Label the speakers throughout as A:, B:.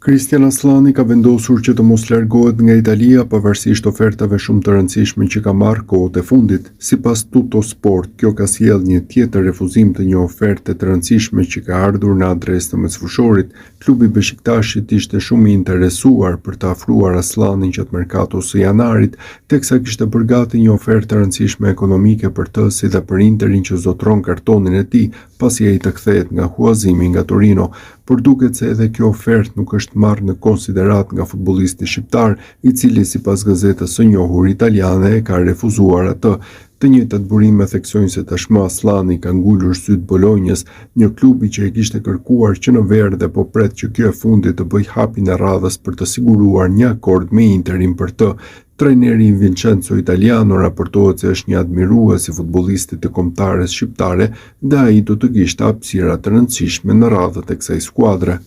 A: Cristian Aslani ka vendosur që të mos largohet nga Italia pavarësisht ofertave shumë të rëndësishme që ka marrë kohët e fundit. Sipas Tuttosport, kjo ka sjellë një tjetër refuzim të një oferte të rëndësishme që ka ardhur në adresë të mesfueshorit. Klubi Beşiktaşit ishte shumë i interesuar për të afruar Aslanin gjatë merkatos së janarit, teksa kishte përgati një ofertë të rëndësishme ekonomike për të, si dhe për Interin që zotron kartonin e tij pasi ai të kthehet nga huazimi nga Torino. Por duket se edhe kjo ofertë nuk është marrë në konsiderat nga futbollisti shqiptar, i cili sipas gazetës së njohur italiane e ka refuzuar atë. Të njëjtat burime theksojnë se tashmë Aslani ka ngulur syt Bolonjës, një klubi që e kishte kërkuar që në verë dhe po pret që kjo e fundit të bëj hapin e radhës për të siguruar një akord me Interin për të. Trajneri Vincenzo Italiano raportohet se është një admirues i futbollistit të kombëtares shqiptare dhe ai do të kishte hapësira të rëndësishme në radhët e kësaj skuadre.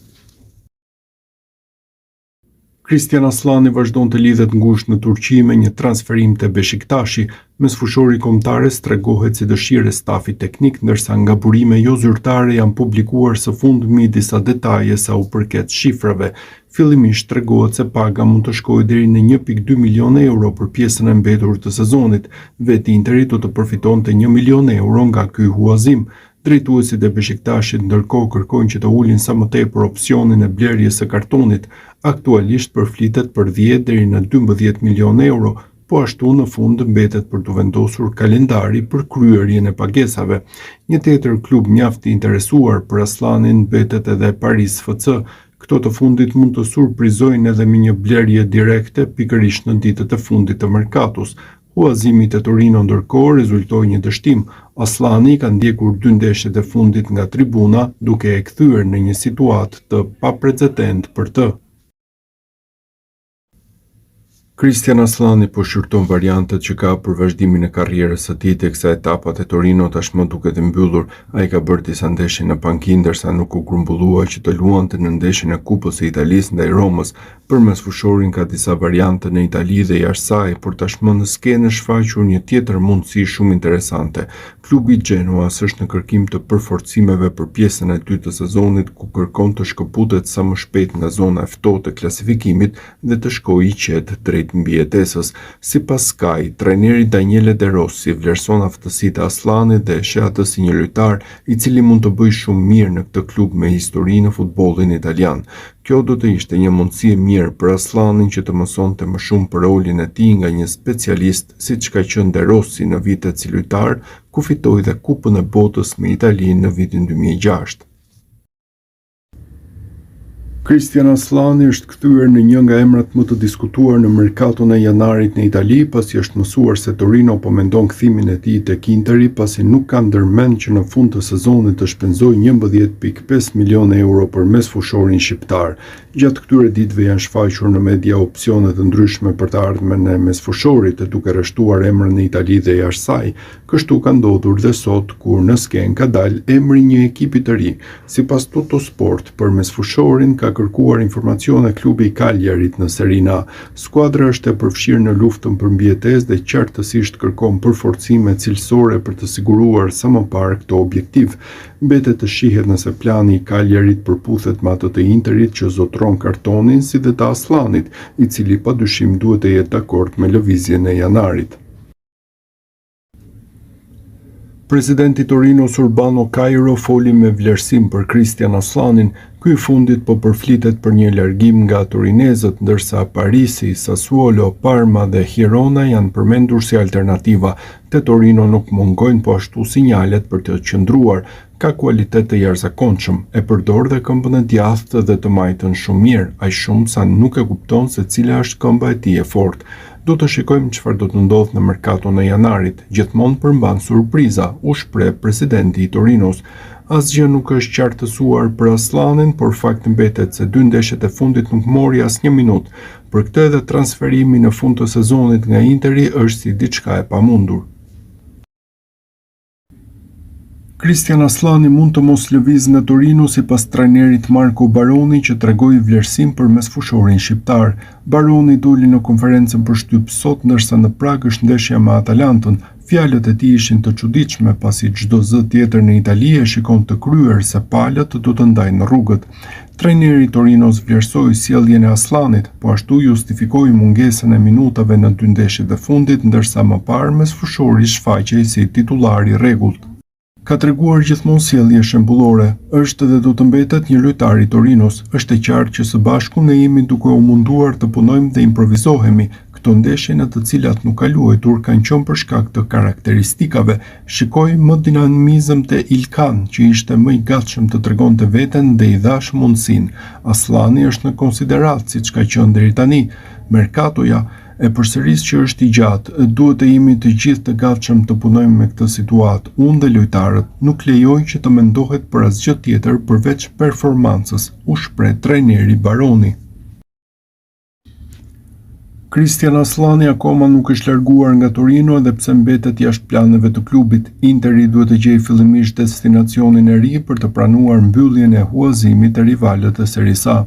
A: Cristian Aslani vazhdon të lidhet ngushtë në Turqi me një transferim te Beşiktaşi. Mesfueshori kombëtares tregohet si dëshirë e stafit teknik, ndërsa nga burime jo zyrtare janë publikuar së fundmi disa detaje sa u përket shifrave. Fillimisht tregohet se paga mund të shkojë deri në 1.2 milion euro për pjesën e mbetur të sezonit. Vetë Interi do të përfitonte 1 milion euro nga ky huazim. Drejtuesit e Beşiktaşit ndërkohë kërkojnë që të ulin sa më tepër opsionin e blerjes së kartonit. Aktualisht përflitet për 10 deri në 12 milion euro, po ashtu në fund mbetet për të vendosur kalendari për kryerjen e pagesave. Një tjetër klub mjaft i interesuar për Aslanin mbetet edhe Paris FC. Këto të fundit mund të surprizojnë edhe me një blerje direkte pikërisht në ditët e fundit të merkatos. Huazimi te Torino ndërkohë rezultoi një dështim. Aslani ka ndjekur 2 ndeshjet e fundit nga tribuna, duke e kthyer në një situatë të paprecedent për të. Cristian Aslani po shqyrton variantet që ka për vazhdimin e karrierës së tij, teksa etapat e Torino tashmë duket e mbyllur. Ai ka bërë disa ndeshje në pankinë ndërsa nuk u grumbullua që të luante në ndeshjen e Kupës së Italisë ndaj Romës. Për mesfueshorin ka disa variante në Itali dhe jashtë saj, por tashmë në skenë është shfaqur një tjetër mundësi shumë interesante. Klubi Genoa është në kërkim të përforcimeve për pjesën e dytë të sezonit, ku kërkon të shkëputet sa më shpejt nga zona e ftohtë e klasifikimit dhe të shkojë i qetë drejt mbijetesës. Sipas Sky, trajneri Daniele De Rossi vlerëson aftësitë e Aslanit dhe e sheh atë si një lojtar i cili mund të bëjë shumë mirë në këtë klub me histori në futbollin italian. Kjo do të ishte një mundësi e mirë për Aslanin që të mësonte më shumë për rolin e tij nga një specialist, siç ka qenë De Rossi në vitet si lojtar, ku fitoi dhe Kupën e Botës me Italinë në vitin 2006. Cristian Aslani është kthyer në një nga emrat më të diskutuar në merkaton e janarit në Itali, pasi është mësuar se Torino po mendon kthimin e tij tek Interi, pasi nuk ka ndërmend që në fund të sezonit të shpenzojë 11.5 milion euro për mesfueshorin shqiptar. Gjatë këtyre ditëve janë shfaqur në media opsione të ndryshme për të ardhmen e mesfueshorit, duke rreshtuar emrin në Itali dhe jashtë saj. Kështu ka ndodhur dhe sot, kur në skenë ka dalë emri një ekipi të ri. Sipas Tuttosport, për mesfueshorin ka kërkuar informacione klubi i Cagliarit në Serie A. Skuadra është e përfshirë në luftën për mbijetesë dhe qartësisht kërkon përforcime cilësore për të siguruar sa më parë këtë objektiv. Mbetet të shihet nëse plani i Cagliarit përputhet me atë të Interit që zotron kartonin, si dhe të Aslanit, i cili padyshim duhet të jetë dakord me lëvizjen e janarit. Presidenti Torinos Urbano Cairo foli me vlerësim për Cristian Aslanin. Ky i fundit po përflitet për një largim nga torinezët, ndërsa Parisi, Sassuolo, Parma dhe Girona janë përmendur si alternativa. Te Torino nuk mungojnë po ashtu sinjalet për të qëndruar. Ka kualitet të jashtëzakonshëm, e përdor dhe këmbën e djathtë dhe të majtën shumë mirë, aq shumë sa nuk e kupton se cila është këmba e tij e fortë. Do të shikojmë çfarë do të ndodhë në merkaton e janarit. Gjithmonë përmban surpriza, u shpreh presidenti i Torinos. Asgjë nuk është qartësuar për Aslanin, por fakt mbetet se 2 ndeshjet e fundit nuk mori asnjë minutë. Për këtë edhe transferimi në fund të sezonit nga Interi është si diçka e pamundur. Cristian Aslani mund të mos lëvizë në Torino sipas trajnerit Marco Baroni, që tregoi vlerësim për mesfueshorin shqiptar. Baroni doli në konferencën për shtyp sot, ndërsa në Prag është ndeshja me Atalantën. Fjalët e tij ishin të çuditshme, pasi çdo zë tjetër në Itali e shikon të kryer se palët do të ndajnë rrugët. Trajneri i Torinos vlerësoi sjelljen e Aslanit, po ashtu justifikoi mungesën e minutave në 2 ndeshjet e fundit, ndërsa më parë mesfushori shfaqej si titular i rregullt. Ka treguar gjithmonë sjellje shembullore, është dhe do të mbetet një lojtar i Torinos. Është e qartë që së bashku ne jemi duke u munduar të punojmë dhe improvizohemi. Këto ndeshje në të cilat nuk ka luajtur kanë qenë për shkak të karakteristikave. Shikoj më dinamizëm te Ilkan, që ishte më i gatshëm të tregonte veten dhe i dhash mundësinë. Aslani është në konsiderat siç ka qenë deri tani. Merkatoja e përsëris që është i gjatë, duhet të jemi të gjithë të gatshëm të punojmë me këtë situatë. Unë dhe lojtarët nuk lejoj që të mendohet për asgjë tjetër përveç performancës, u shpreh trajneri Baroni. Christian Aslani akoma nuk është larguar nga Torino edhe pse mbetet jashtë planeve të klubit. Interi duhet të gjejë fillimisht destinacionin e ri për të pranuar mbylljen e huazimit të rivalët e Serie A.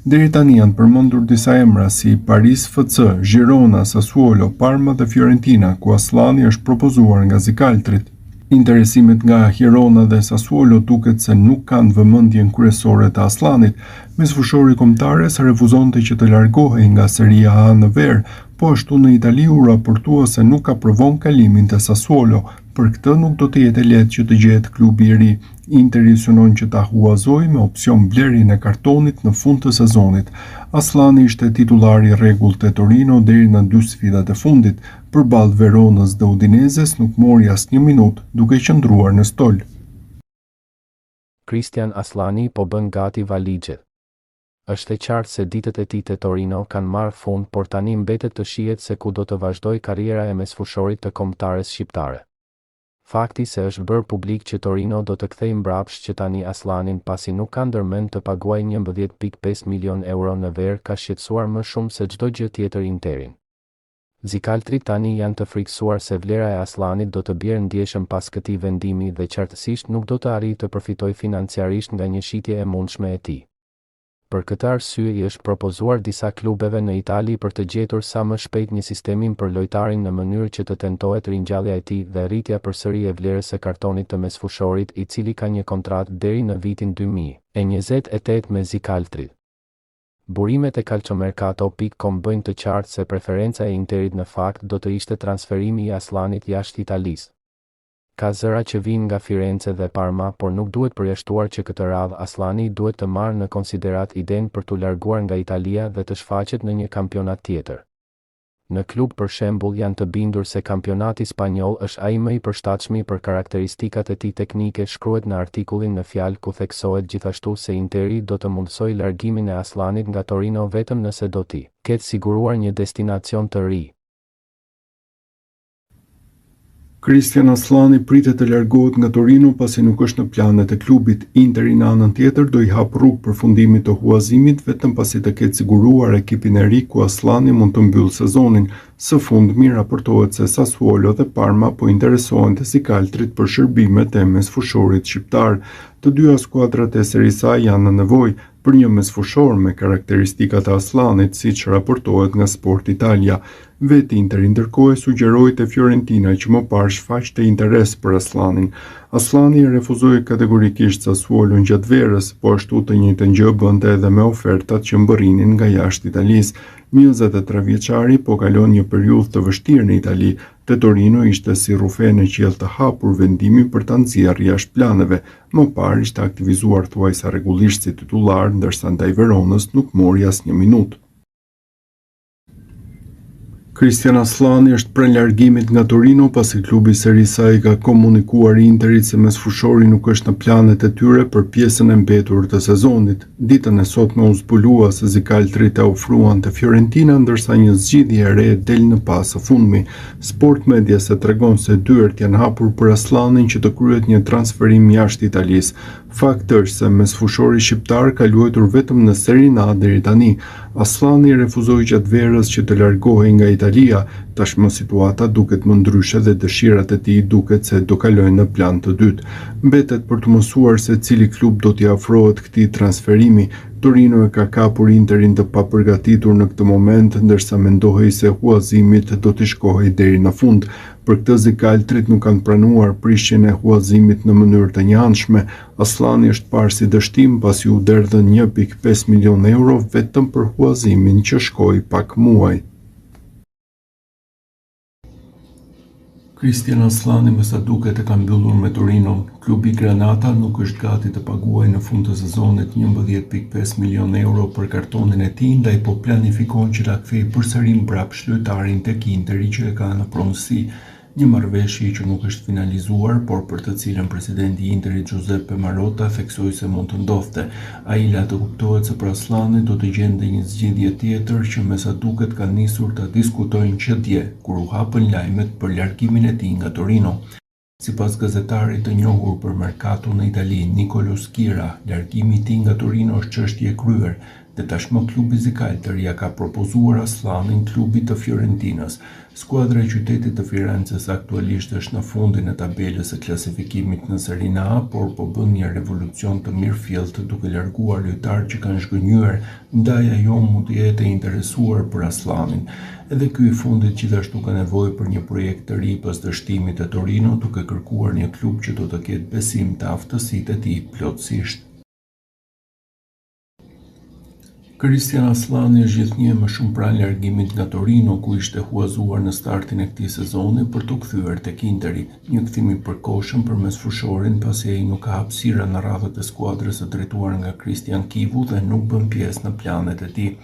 A: Deri tani janë përmendur disa emra si Paris FC, Girona, Sassuolo, Parma dhe Fiorentina, ku Aslani është propozuar nga Zikaltrit. Interesimet nga Girona dhe Sassuolo duket se nuk kanë vëmendjen kryesore të Aslanit. Mesfushori kombëtares refuzonte që të largohej nga Serie A në ver, po ashtu në Itali u raportua se nuk aprovon kalimin te Sassuolo. Për këtë nuk do të jetë lehtë që të gjehet klubi i ri. Interi synon që ta huazojë me opsion blerjen e kartonit në fund të sezonit. Aslani ishte titular i rregullt te Torino deri në 2 sfidat e fundit. Përballë Veronës dhe Udinezes nuk mori asnjë minutë, duke qëndruar në stol.
B: Christian Aslani po bën gati valigjet. Është e qartë se ditët e tij te Torino kanë marrë fund, por tani mbetet të shihet se ku do të vazhdoj karriera e mesfushorit të kombëtares shqiptare. Fakti se është bërë publik që Torino do të kthejë mbrapsht që tani Aslanin pasi nuk ka ndërmend të paguajë 11.5 milion euro në ver ka shqetësuar më shumë se çdo gjë tjetër Interin. Zikaltrit tani janë të frikësuar se vlera e Aslanit do të bjerë ndjeshëm pas këtij vendimi dhe qartësisht nuk do të arrijë të përfitojë financiarisht nga një shitje e mundshme e tij. Për këtë arsye i është propozuar disa klubeve në Itali për të gjetur sa më shpejt një sistemim për lojtarin në mënyrë që të tentohet ringjallja e tij dhe rritja përsëri e vlerës së kartonit të mesfushorit, i cili ka një kontratë deri në vitin 2028 me Zikaltrin. Burimet e calciomercato.com bëjnë të qartë se preferenca e Interit në fakt do të ishte transferimi i Aslanit jashtë Italisë. Ka zëra që vinë nga Firenze dhe Parma, por nuk duhet përjashtuar që këtë radhë Aslani duhet të marrë në konsiderat idenë për t'u larguar nga Italia dhe të shfaqet në një kampionat tjetër. Në klub për shembull janë të bindur se kampionati spanjoll është ai më i përshtatshëm për karakteristikat e tij teknike, shkruhet në artikullin në fjalë ku theksohet gjithashtu se Interi do të mundsojë largimin e Aslanit nga Torino vetëm nëse do t'i ketë siguruar një destinacion të ri.
A: Christian Aslani pritet të largohet nga Torino pasi nuk është në planet e klubit. Interi në anën tjetër do i hap rrugë përfundimit të huazimit vetëm pasi të ketë siguruar ekipin e ri ku Aslani mund të mbyllë sezonin. Së fundmi raportohet se Sassuolo dhe Parma po interesohen te Zikaltrit për shërbimet e mesfushorit shqiptar. Të dyja skuadrat e Serie A janë në nevojë për një mesfushor me karakteristikat e Aslanit, siç raportohet nga Sport Italia. Vetë Interi ndërkohë sugjeroi te Fiorentina që më parë shfaqte interes për Aslanin. Aslani refuzoi kategorikisht Sassuolo gjatë verës, po ashtu të njëjtën gjë bënte edhe me ofertat që mbërrinin nga jashtë Italisë. 23 vjeçari po kalon një periudhë të vështirë në Itali. Te Torino ishte si rrufe në qiell të hapur vendimi për ta nxjerrë jashtë planeve. Më parë ishte aktivizuar thuajsa rregullisht si titular, ndërsa ndaj Veronës nuk mori asnjë minutë. Christian Aslani është pranë largimit nga Torino pasi klubi Serie A i ka komunikuar Interit se mesfushori nuk është në planet e tyre për pjesën e mbetur të sezonit. Ditën e sotme u zbulua se Zikaltrit e ofruan te Fiorentina, ndërsa një zgjidhje e re del në pas së fundmi. Sport Media se tregon se dyert janë hapur për Aslanin që të kryet një transferim jashtë Italisë. Fakti është se mesfushori shqiptar ka luajtur vetëm në Serie A deri tani. Aslani refuzoi gjatë verës që të largohej nga Italia. Tashmë situata duket më ndryshe dhe dëshirat e tij duket se do kalojnë në plan të dytë. Mbetet për të mësuar se cili klub do t'i afrohet këtij transferimi. Torino e ka kapur Interin të papërgatitur në këtë moment, ndërsa mendohej se huazimit do të shkohej deri në fund. Për këtë zikaltrit nuk kanë pranuar prishjen e huazimit në mënyrë të njëanshme. Aslani është parë si dështim pasi u derdhën 1.5 milion euro vetëm për huazimin që shkoi pak muaj. Cristian Aslani me sa duket e ka mbyllur me Torino. Klubi Granata nuk është gati të paguajë në fund të sezonit 11.5 milion euro për kartonin e tij, ndaj po planifikon që ta kthejë përsëri mbrapsht lojtarin tek Interi që e ka në pronësi. Një marrëveshje që nuk është finalizuar, por për të cilën presidenti i Interit Giuseppe Marotta theksoi se mund të ndodhte. Ai la të kuptohet se për Aslanin do të gjente një zgjidhje tjetër që me sa duket kanë nisur të diskutojnë që dje, kur u hapën lajmet për largimin e tij nga Torino. Sipas gazetarit të njohur për merkato në Itali, Nicolo Schira, largimi i tij nga Torino është çështje e kryer, dhe tashmë klubi zikaltër ja ka propozuar Aslanin klubit të Fiorentinës. Skuadra e qytetit të Firences aktualisht është në fundin e tabelës së klasifikimit në Serie A, por po bën një revolucion të mirëfillt duke larguar lojtarë që kanë zhgënjyer, ndaj ajo mund të jetë e interesuar për Aslanin. Edhe ky i fundit gjithashtu ka nevojë për një projekt të ri pas dështimit të Torino, duke kërkuar një klub që do të ketë besim të aftësitë e tij plotësisht. Cristian Aslani është gjithnjë më shumë pranë largimit nga Torino, ku ishte huazuar në startin e këtij sezoni për të kthyer tek Interi, një kthim i përkohshëm përmes fushorin pasi ai nuk ka hapësira në radhët e skuadrës së drejtuar nga Christian Chivu dhe nuk bën pjesë në planet e tij.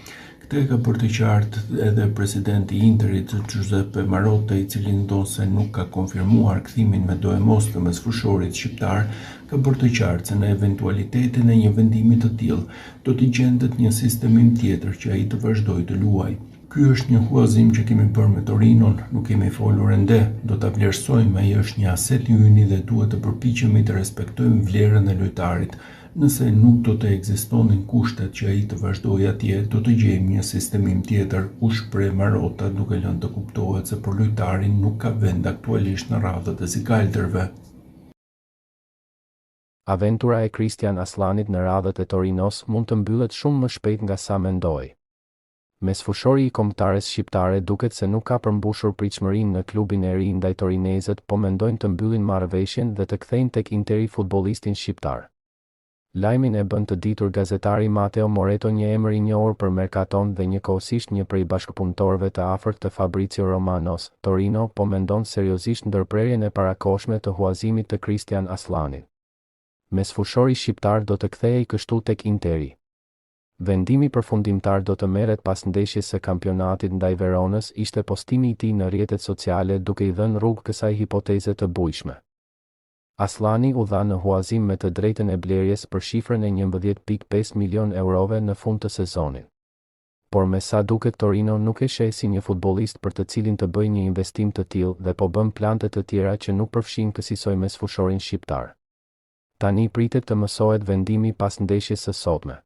A: Këtë e ka bërë të qartë edhe presidenti i Interit Giuseppe Marotta, i cili ndonse nuk ka konfirmuar kthimin me do e mos të mesfushorit shqiptar, ka bërë të qartë se në eventualitetin e një vendimi të tillë do t'i gjendet një sistemim tjetër që ai të vazhdojë të luajë. Ky është një huazim që kemi bërë me Torinon, nuk kemi folur ende, do ta vlerësojmë, ai është një aset i yni dhe duhet të përpiqemi të respektojmë vlerën e lojtarit. Nëse nuk do të ekzistonin kushtet që ai të vazhdojë atje, do të gjejmë një sistemim tjetër, u shpreh Marotta, duke lënë të kuptohet se për lojtarin nuk ka vend aktualisht në radhët e zikaltërve.
B: Aventura e Cristian Aslanit në radhët e Torinos mund të mbyllet shumë më shpejt nga sa mendoi. Mesfushori i kombëtares shqiptare duket se nuk ka përmbushur pritshmërinë në klubin e ri ndaj torinezët, po mendojnë të mbyllin marrëveshjen dhe të kthejnë tek Interi futbollistin shqiptar. Lajmin e bën të ditur gazetari Matteo Moretto, një emër i njohur për merkaton dhe njëkohësisht një prej bashkëpunëtorëve të afërt të Fabrizio Romanos. Torino po mendon seriozisht ndërprerjen e parakohshme të huazimit të Cristian Aslanit. Mesfushori shqiptar do të kthehej kështu tek Interi. Vendimi përfundimtar do të merret pas ndeshjes së kampionatit ndaj Veronës, ishte postimi i tij në rrjetet sociale duke i dhënë rrugë kësaj hipoteze të bujshme. Aslani u dha në huazim me të drejtën e blerjes për shifrën e 11.5 milion eurove në fund të sezonit. Por me sa duket Torino nuk e sheh si një futbollist për të cilin të bëjë një investim të tillë dhe po bën plante të tjera që nuk përfshin kësaj mesfushorin shqiptar. Tani pritet të mësohet vendimi pas ndeshjes së sotme.